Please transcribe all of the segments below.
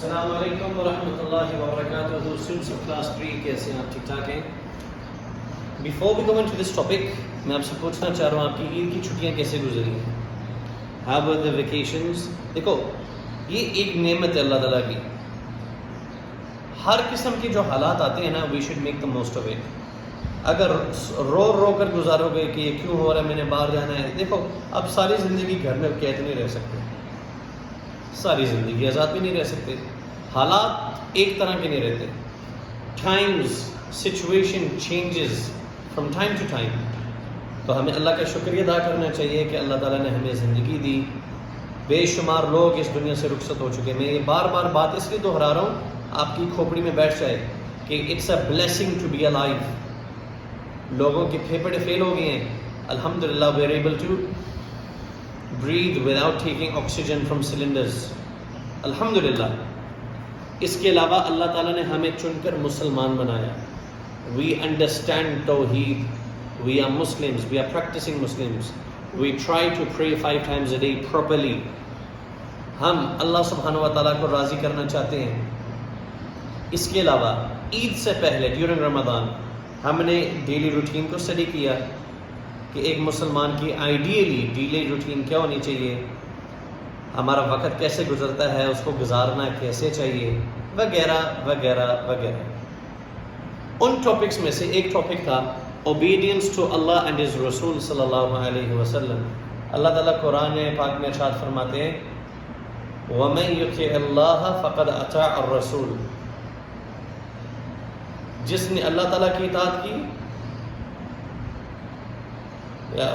السلام علیکم ورحمۃ اللہ وبرکاتہ. اسٹوڈنٹس آف کلاس 3 کیسے ہیں آپ؟ ٹھیک ٹھاک ہیں؟ Before we go into this topic میں آپ سے پوچھنا چاہ رہا ہوں آپ کی عید کی چھٹیاں کیسے گزری ہیں؟ How were the vacations? دیکھو یہ ایک نعمت ہے اللہ تعالیٰ کی. ہر قسم کے جو حالات آتے ہیں نا we should make the most of it. اگر رو کر گزارو گے کہ یہ کیوں ہو رہا ہے، میں نے باہر جانا ہے، دیکھو اب ساری زندگی گھر میں قید نہیں رہ سکتے، ساری زندگی آزاد بھی نہیں رہ سکتے. حالات ایک طرح کے نہیں رہتے. Times situation changes from time to time. تو ہمیں اللہ کا شکریہ ادا کرنا چاہیے کہ اللہ تعالیٰ نے ہمیں زندگی دی. بے شمار لوگ اس دنیا سے رخصت ہو چکے. میں یہ بار بار بات اس لیے دہرا رہا ہوں آپ کی کھوپڑی میں بیٹھ جائے کہ it's a blessing to be alive. لوگوں کے پھیپھڑے فیل ہو گئے ہیں، الحمدللہ we are able to breathe without taking oxygen from cylinders. الحمدللہ. اس کے علاوہ اللہ تعالیٰ نے ہمیں چن کر مسلمان بنایا. We understand توحید. We are Muslims. We are practicing Muslims. We try to pray 5 times a day properly. ہم اللہ سبحانہ و تعالیٰ کو راضی کرنا چاہتے ہیں. اس کے علاوہ عید سے پہلے ڈیورنگ رمضان ہم نے ڈیلی روٹین کو اسٹڈی کیا کہ ایک مسلمان کی آئیڈیلی ڈیلی روٹین کیا ہونی چاہیے، ہمارا وقت کیسے گزرتا ہے، اس کو گزارنا کیسے چاہیے، وغیرہ وغیرہ وغیرہ. ان ٹاپکس میں سے ایک ٹاپک تھا obedience to Allah and his رسول صلی اللہ علیہ وسلم. اللہ تعالیٰ قرآن پاک میں ارشاد فرماتے ہیں وَمَن يُطِعِ اللَّهَ فَقَدْ أَطَاعَ الرَّسُولَ. جس نے اللہ تعالیٰ کی اطاعت کی،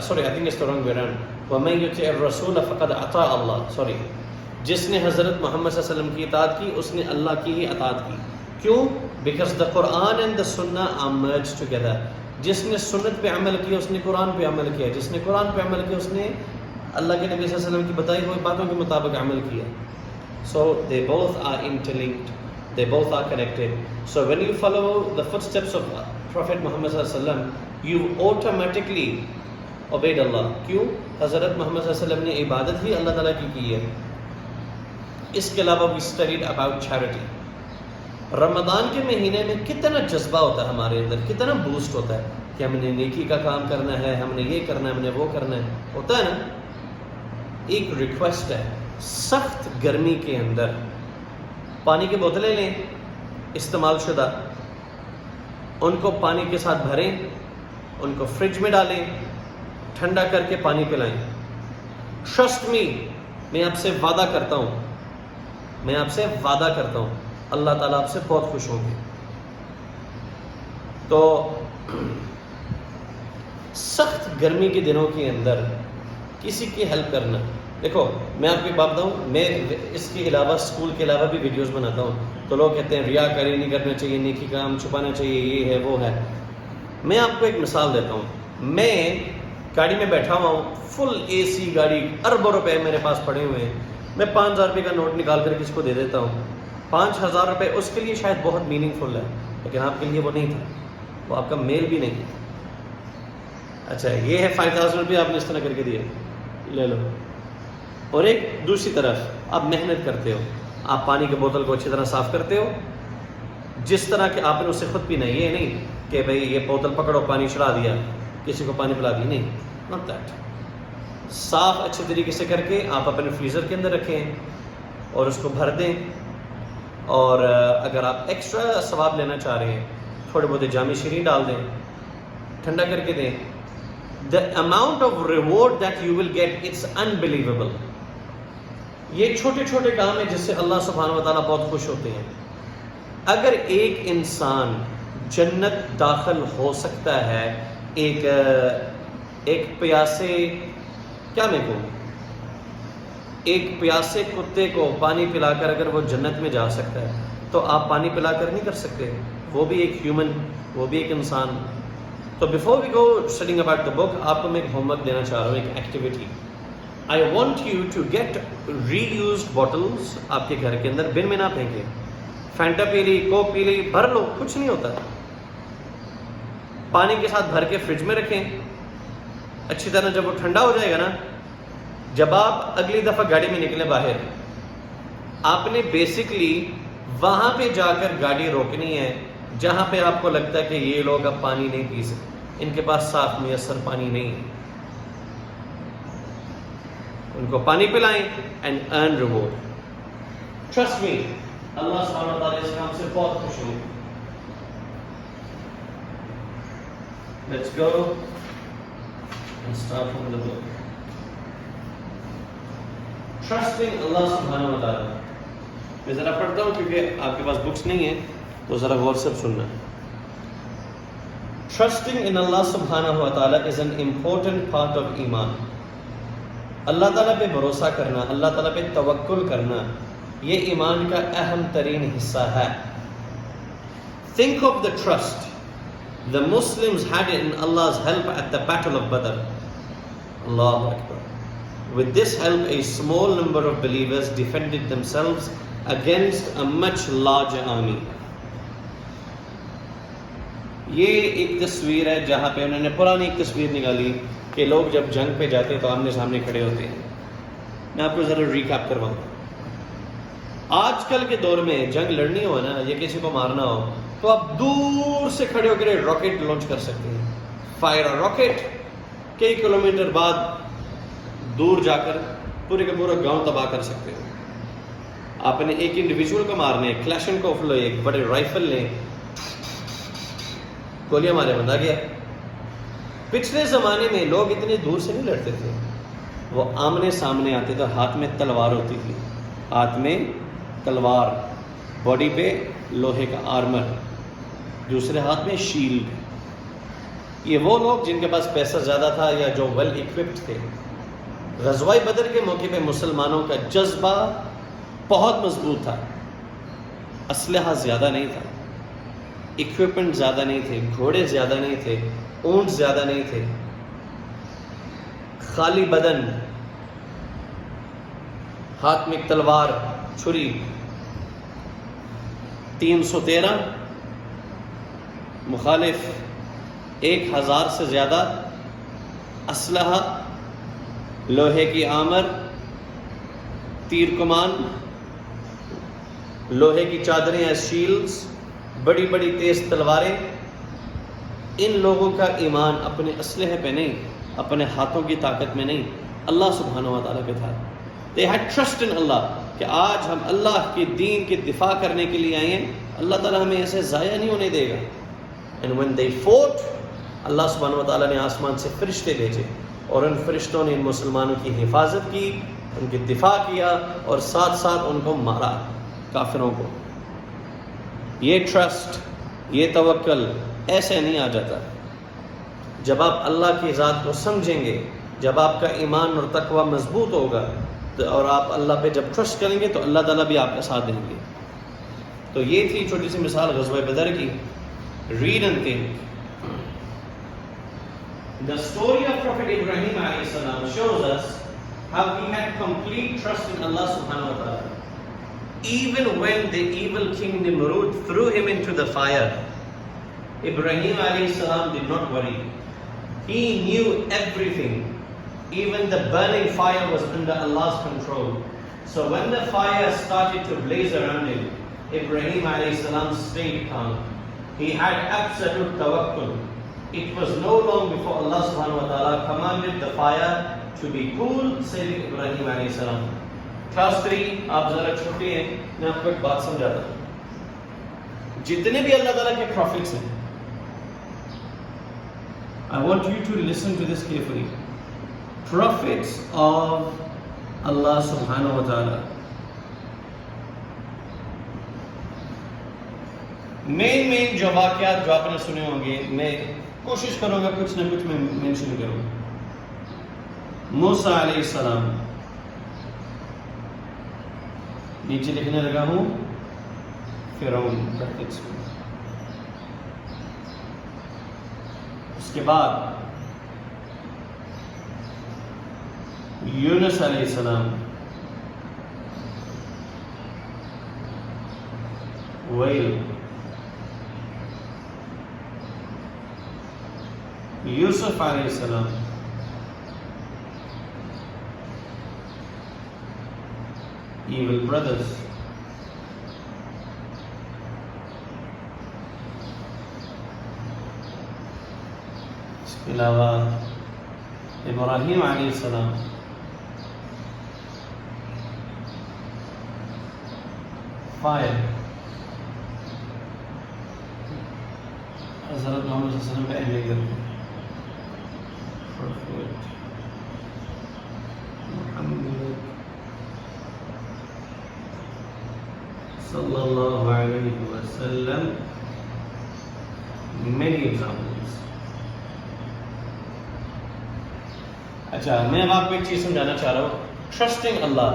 sorry I think it's the wrong way around. وَمَن يُطِعِ الرَّسُولَ فَقَدْ أَطَاعَ اللَّهَ. sorry. جس نے حضرت محمد صلی اللہ علیہ وسلم کی اطاعت کی اس نے اللہ کی ہی اطاعت کی. کیوں؟ Because the Quran and the Sunnah are merged together. جس نے سنت پہ عمل کیا اس نے قرآن پہ عمل کیا، جس نے قرآن پہ عمل کیا اس نے اللہ کے نبی صلی اللہ علیہ وسلم کی بتائی ہوئی باتوں کے مطابق عمل کیا. So they both are interlinked. They both are connected. So when you follow the footsteps of Prophet Muhammad صلی اللہ علیہ وسلم you automatically عبید اللہ. کیوں؟ حضرت محمد صلی اللہ علیہ وسلم نے عبادت ہی اللہ تعالیٰ کی ہے. اس کے علاوہ we studied about charity. رمضان کے مہینے میں کتنا جذبہ ہوتا ہے ہمارے اندر، کتنا بوسٹ ہوتا ہے کہ ہم نے نیکی کا کام کرنا ہے، ہم نے یہ کرنا ہے، ہم نے وہ کرنا ہے. ہوتا ہے نا. ایک ریکویسٹ ہے، سخت گرمی کے اندر پانی کی بوتلیں لیں استعمال شدہ، ان کو پانی کے ساتھ بھریں، ان کو فریج میں ڈالیں، ٹھنڈا کر کے پانی پلائیں. ٹرسٹ می، میں آپ سے وعدہ کرتا ہوں اللہ تعالیٰ آپ سے بہت خوش ہوں گے. تو سخت گرمی کے دنوں کے اندر کسی کی ہیلپ کرنا. دیکھو میں آپ کو ایک بات بتاؤں، میں اس کے علاوہ اسکول کے علاوہ بھی ویڈیوز بناتا ہوں. تو لوگ کہتے ہیں ریاکاری نہیں کرنا چاہیے، نیکی کا کام چھپانا چاہیے، یہ ہے وہ ہے. میں آپ کو ایک مثال دیتا ہوں. میں گاڑی میں بیٹھا ہوا ہوں، فل اے سی گاڑی، اربوں روپے میرے پاس پڑے ہوئے ہیں. میں 5,000 روپے کا نوٹ نکال کر کسی کو دے دیتا ہوں. 5,000 روپے اس کے لیے شاید بہت میننگ فل ہے، لیکن آپ کے لیے وہ نہیں تھا، وہ آپ کا میل بھی نہیں ہے. اچھا یہ ہے 5,000 روپے آپ نے اس طرح کر کے دیے، لے لو. اور ایک دوسری طرف آپ محنت کرتے ہو، آپ پانی کی بوتل کو اچھی طرح صاف کرتے ہو، جس طرح کہ آپ نے اسے خود پینا ہے. یہ نہیں کہ بھئی یہ بوتل پکڑو پانی چڑھا دیا، کسی کو پانی پلا دی، نہیں، not that. صاف اچھے طریقے سے کر کے آپ اپنے فریزر کے اندر رکھیں اور اس کو بھر دیں. اور اگر آپ ایکسٹرا ثواب لینا چاہ رہے ہیں تھوڑے بہت جامع شیرین ڈال دیں، ٹھنڈا کر کے دیں. The amount of reward that you will get, it's unbelievable. یہ چھوٹے چھوٹے کام ہیں جس سے اللہ سبحانہ و تعالیٰ بہت خوش ہوتے ہیں. اگر ایک انسان جنت داخل ہو سکتا ہے ایک پیاسے کیا میں کہوں ایک پیاسے کتے کو پانی پلا کر اگر وہ جنت میں جا سکتا ہے تو آپ پانی پلا کر نہیں کر سکتے؟ وہ بھی ایک ہیومن، وہ بھی ایک انسان. تو before we go studying about the book آپ کو میں ایک ہوم ورک دینا چاہ رہا ہوں، ایک activity. I want you to get reused bottles آپ کے گھر کے اندر، بن میں نہ پھینکیں. فینٹا پی لی، کوک پی لی، بھر لو، کچھ نہیں ہوتا. پانی کے ساتھ بھر کے فریج میں رکھیں اچھی طرح. جب وہ ٹھنڈا ہو جائے گا نا، جب آپ اگلی دفعہ گاڑی میں نکلیں باہر، آپ نے بیسکلی وہاں پہ جا کر گاڑی روکنی ہے جہاں پہ آپ کو لگتا ہے کہ یہ لوگ اب پانی نہیں پی سکتے، ان کے پاس صاف میسر پانی نہیں ہے، ان کو پانی پلائیں and earn reward. Trust me, Allah سبحانہ و تعالیٰ اس کام سے بہت خوش ہوں. Let's go and start from the book. Trusting Allah سبحانہ و تعالیٰ. میں ذرا پڑھتا ہوں کیونکہ آپ کے پاس بکس نہیں ہیں تو ذرا غور سے سننا. Trusting in Allah subhanahu wa ta'ala is an important part of ایمان. اللہ تعالیٰ پہ بھروسہ کرنا، اللہ تعالیٰ پہ توکل کرنا، یہ ایمان کا اہم ترین حصہ ہے. Think of the trust the Muslims had in Allah's help at the Battle of Badr. Allahu Akbar. With this help, a small number of believers defended themselves against a much larger army. یہ ایک تصویر ہے جہاں پہ انہوں نے پرانی ایک تصویر نکالی کہ لوگ جب جنگ پہ جاتے تو آمنے سامنے کھڑے ہوتے ہیں. میں آپ کو ذرا ریکیپ کرواؤں. آج کل کے دور میں جنگ لڑنی ہو نا یا کسی کو مارنا ہو تو آپ دور سے کھڑے ہو کر راکٹ لانچ کر سکتے ہیں. فائر اے راکٹ، کئی کلومیٹر بعد دور جا کر پورے کا پورا گاؤں تباہ کر سکتے ہیں. آپ نے ایک انڈیویجول کو مارنے، کلیشنکوف لو، ایک بڑے رائفل لیں، گولیاں مارے بندہ گیا. پچھلے زمانے میں لوگ اتنے دور سے نہیں لڑتے تھے، وہ آمنے سامنے آتے تھے. ہاتھ میں تلوار ہوتی تھی، ہاتھ میں تلوار، باڈی پہ لوہے کا آرمر، دوسرے ہاتھ میں شیلڈ. یہ وہ لوگ جن کے پاس پیسہ زیادہ تھا یا جو ویل اکوپڈ تھے. غزوہ بدر کے موقع پہ مسلمانوں کا جذبہ بہت مضبوط تھا. اسلحہ زیادہ نہیں تھا، اکوپمنٹ زیادہ نہیں تھے، گھوڑے زیادہ نہیں تھے، اونٹ زیادہ نہیں تھے. خالی بدن، ہاتھ میں تلوار، چھری. 313 مخالف، 1000 سے زیادہ اسلحہ، لوہے کی آمر، تیر کمان، لوہے کی چادریں یا شیلڈز، بڑی بڑی تیز تلواریں. ان لوگوں کا ایمان اپنے اسلحے پہ نہیں، اپنے ہاتھوں کی طاقت میں نہیں، اللہ سبحانہ و تعالیٰ پہ تھا. They had trust in Allah کہ آج ہم اللہ کے دین کے دفاع کرنے کے لیے آئے ہیں، اللہ تعالیٰ ہمیں ایسے ضائع نہیں ہونے دے گا. And when they fought, اللہ سبحانہ و تعالیٰ نے آسمان سے فرشتے بھیجے اور ان فرشتوں نے ان مسلمانوں کی حفاظت کی، ان کی دفاع کیا اور ساتھ ساتھ ان کو مارا، کافروں کو. یہ ٹرسٹ، یہ توکل ایسے نہیں آ جاتا. جب آپ اللہ کی ذات کو سمجھیں گے، جب آپ کا ایمان اور تقوی مضبوط ہوگا اور آپ اللہ پہ جب ٹرسٹ کریں گے تو اللہ تعالیٰ بھی آپ کا ساتھ دیں گے. تو یہ تھی چھوٹی سی مثال غزوہ بدر کی. Read and think. The story of Prophet Ibrahim alayhi salam shows us how he had complete trust in Allah subhanahu wa ta'ala. Even when the evil king Nimrud threw him into the fire, Ibrahim alayhi salam did not worry. He knew everything. Even the burning fire was under Allah's control. So when the fire started to blaze around him, Ibrahim alayhi salam stayed calm. He had absolute tawakkul. It was no long before Allah subhanahu wa ta'ala commanded the fire to be cool, saving Ibrahim alayhi salam. Class 3, آپ ذرا چھوٹے ہیں، میں آپ کو ایک بات سمجھاتا ہوں. جتنے بھی اللہ تعالیٰ کے پروفٹس ہیں، I want you to listen to this carefully. Prophets of Allah subhanahu wa ta'ala, مین جو واقعات جو آپ نے سنے ہوں گے، میں کوشش کروں گا کچھ نہ کچھ میں مینشن کروں. موسیٰ علیہ السلام، نیچے لکھنے لگا ہوں فرعون. اس کے بعد یونس علیہ السلام، ویل، یوسف علیہ السلام، evil brothers, کے علاوہ ابراہیم علیہ السلام، فائل حضرت محمد صلی اللہ علیہ وسلم کا اہل محمد صلی اللہ علیہ وسلم. many examples. اچھا میں اب آپ کو ایک چیز سمجھانا چاہ رہا ہوں. ٹرسٹنگ اللہ،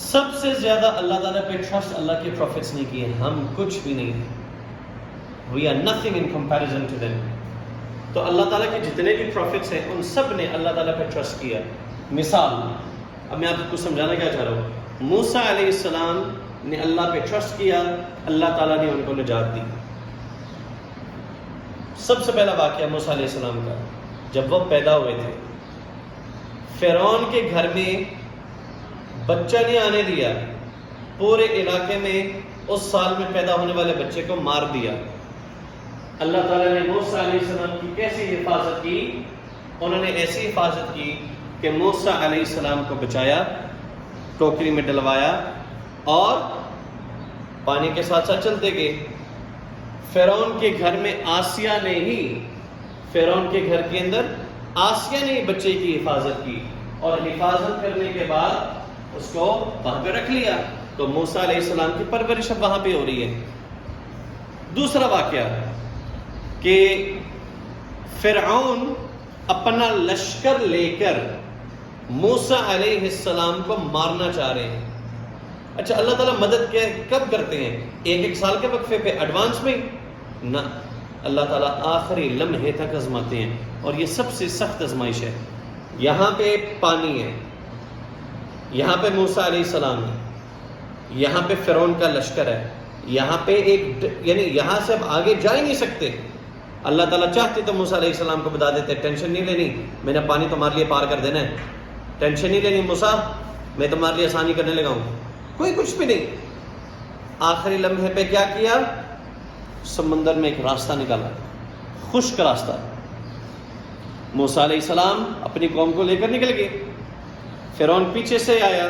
سب سے زیادہ اللہ تعالیٰ پہ ٹرسٹ اللہ کے پروفٹس نے کیے، ہم کچھ بھی نہیں. We are nothing in comparison to them. تو اللہ تعالیٰ کے جتنے بھی پروفٹس ہیں ان سب نے اللہ تعالیٰ پہ ٹرسٹ کیا. مثال اب میں آپ کو سمجھانا کیا چاہ رہا ہوں. موسیٰ علیہ السلام نے اللہ پہ ٹرسٹ کیا، اللہ تعالیٰ نے ان کو نجات دی. سب سے پہلا واقعہ موسیٰ علیہ السلام کا، جب وہ پیدا ہوئے تھے فرعون کے گھر میں بچہ نہیں آنے دیا، پورے علاقے میں اس سال میں پیدا ہونے والے بچے کو مار دیا. اللہ تعالیٰ نے موسیٰ علیہ السلام کی کیسی حفاظت کی؟ انہوں نے ایسی حفاظت کی کہ موسیٰ علیہ السلام کو بچایا، ٹوکری میں ڈلوایا اور پانی کے ساتھ ساتھ چلتے گئے. فرعون کے گھر میں آسیہ نے ہی، فرعون کے گھر کے اندر آسیہ نے بچے کی حفاظت کی، اور حفاظت کرنے کے بعد اس کو وہاں پہ رکھ لیا. تو موسیٰ علیہ السلام کی پرورش اب وہاں پہ ہو رہی ہے. دوسرا واقعہ کہ فرعون اپنا لشکر لے کر موسیٰ علیہ السلام کو مارنا چاہ رہے ہیں. اچھا اللہ تعالیٰ مدد کب کرتے ہیں؟ ایک سال کے وقفے پہ، ایڈوانس میں نہ، اللہ تعالیٰ آخری لمحے تک آزماتے ہیں. اور یہ سب سے سخت آزمائش ہے. یہاں پہ پانی ہے، یہاں پہ موسیٰ علیہ السلام ہے، یہاں پہ فرعون کا لشکر ہے، یہاں پہ ایک یعنی یہاں سے اب آگے جا ہی نہیں سکتے. اللہ تعالیٰ چاہتے تو موسیٰ علیہ السلام کو بتا دیتے ٹینشن نہیں لینی، میں نے پانی تمہارے لیے پار کر دینا ہے، ٹینشن نہیں لینی موسیٰ، میں تمہارے لیے آسانی کرنے لگا ہوں. کوئی کچھ بھی نہیں. آخری لمحے پہ کیا کیا؟ سمندر میں ایک راستہ نکالا، خشک راستہ. موسیٰ علیہ السلام اپنی قوم کو لے کر نکل گئے، فرعون پیچھے سے آیا.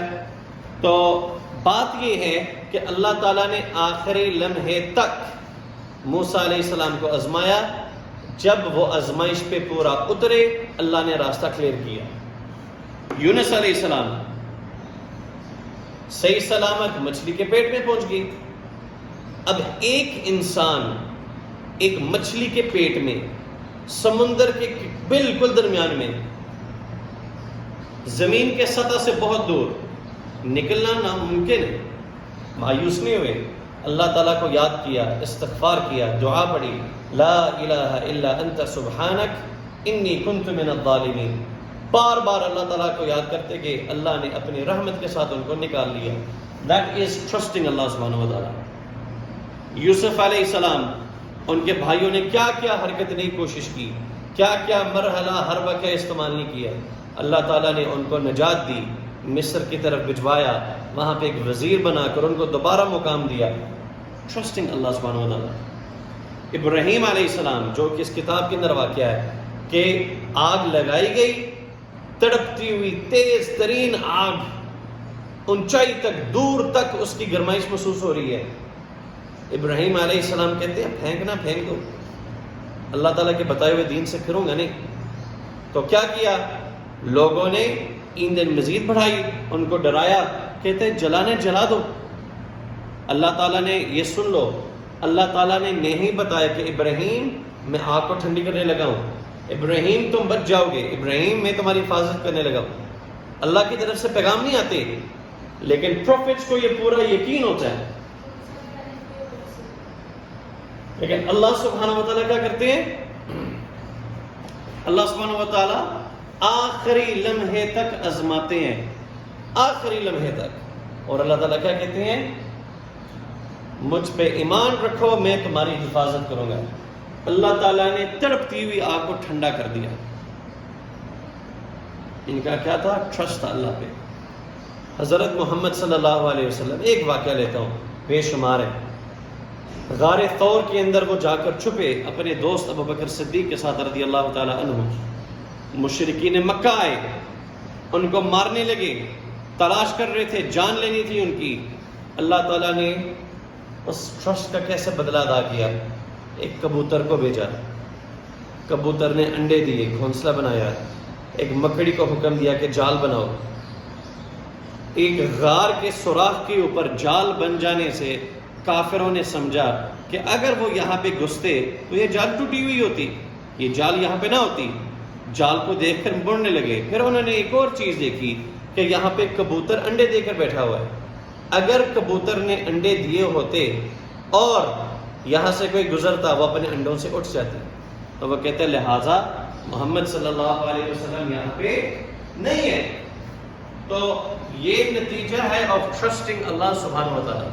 تو بات یہ ہے کہ اللہ تعالیٰ نے آخری لمحے تک موسیٰ علیہ السلام کو آزمایا. جب وہ آزمائش پہ پورا اترے اللہ نے راستہ کلیئر کیا. یونس علیہ السلام صحیح سلامت مچھلی کے پیٹ میں پہنچ گئی. اب ایک انسان ایک مچھلی کے پیٹ میں، سمندر کے بالکل درمیان میں، زمین کے سطح سے بہت دور، نکلنا ناممکن ہے. مایوس نہیں ہوئے، اللہ تعالیٰ کو یاد کیا، استغفار کیا، دعا پڑھی، لا الہ الا انت سبحانک انی کنت من الظالمین. بار بار اللہ تعالیٰ کو یاد کرتے کہ اللہ نے اپنی رحمت کے ساتھ ان کو نکال لیا. دیٹ از ٹرسٹنگ اللہ سبحانہ و تعالیٰ. یوسف علیہ السلام، ان کے بھائیوں نے کیا کیا حرکت نہیں کوشش کی، کیا کیا مرحلہ ہر وقت استعمال نہیں کیا. اللہ تعالیٰ نے ان کو نجات دی، مصر کی طرف بھجوایا، وہاں پہ ایک وزیر بنا کر ان کو دوبارہ مقام دیا. ٹرسٹنگ اللہ سبحانہ و تعالیٰ. ابراہیم علیہ السلام جو کہ اس کتاب کے اندر واقعہ ہے کہ آگ لگائی گئی، تڑپتی ہوئی تیز ترین آگ، اونچائی تک دور تک اس کی گرمائش محسوس ہو رہی ہے. ابراہیم علیہ السلام کہتے ہیں پھینکنا پھینک دو، اللہ تعالیٰ کے بتائے ہوئے دین سے پھروں گا نہیں. تو کیا کیا لوگوں نے؟ ایندھن مزید بڑھائی، ان کو ڈرایا، کہتے ہیں جلانے جلا دو. اللہ تعالیٰ نے یہ سن لو، اللہ تعالیٰ نے نہیں بتایا کہ ابراہیم میں آگ کو ٹھنڈی کرنے لگا ہوں، ابراہیم تم بچ جاؤ گے، ابراہیم میں تمہاری حفاظت کرنے لگا ہوں. اللہ کی طرف سے پیغام نہیں آتے، لیکن پروفٹس کو یہ پورا یقین ہوتا ہے. لیکن اللہ سبحانہ و تعالیٰ کیا کرتے ہیں؟ اللہ سبحانہ و تعالیٰ آخری لمحے تک آزماتے ہیں، آخری لمحے تک. اور اللہ تعالیٰ کیا کہتے ہیں؟ مجھ پہ ایمان رکھو میں تمہاری حفاظت کروں گا. اللہ تعالیٰ نے تڑپتی ہوئی آگ کو ٹھنڈا کر دیا. ان کا کیا تھا؟ ٹرسٹ تھا اللہ پہ. حضرت محمد صلی اللہ علیہ وسلم، ایک واقعہ لیتا ہوں، بے شمار ہے. غار ثور کے اندر وہ جا کر چھپے اپنے دوست ابو بکر صدیق کے ساتھ رضی اللہ تعالی عنہ. مشرکین مکہ آئے, ان کو مارنے لگے, تلاش کر رہے تھے, جان لینی تھی ان کی. اللہ تعالیٰ نے اس ٹرسٹ کا کیسے بدلہ ادا کیا؟ ایک کبوتر کو بھیجا, کبوتر نے انڈے دیے, گھونسلہ بنایا. ایک مکڑی کو حکم دیا کہ جال بناؤ. ایک غار کے سوراخ کے اوپر جال بن جانے سے کافروں نے سمجھا کہ اگر وہ یہاں پہ گھستے تو یہ جال ٹوٹی ہوئی ہوتی, یہ جال یہاں پہ نہ ہوتی. جال کو دیکھ کر مڑنے لگے. پھر انہوں نے ایک اور چیز دیکھی کہ یہاں پہ کبوتر انڈے دے کر بیٹھا ہوا ہے. اگر کبوتر نے انڈے دیے ہوتے اور یہاں سے کوئی گزرتا, وہ اپنے انڈوں سے اٹھ جاتے. تو وہ کہتے ہیں لہٰذا محمد صلی اللہ علیہ وسلم یہاں پہ نہیں ہے. تو یہ نتیجہ ہے آف ٹرسٹنگ اللہ سبحانہ و تعالیٰ.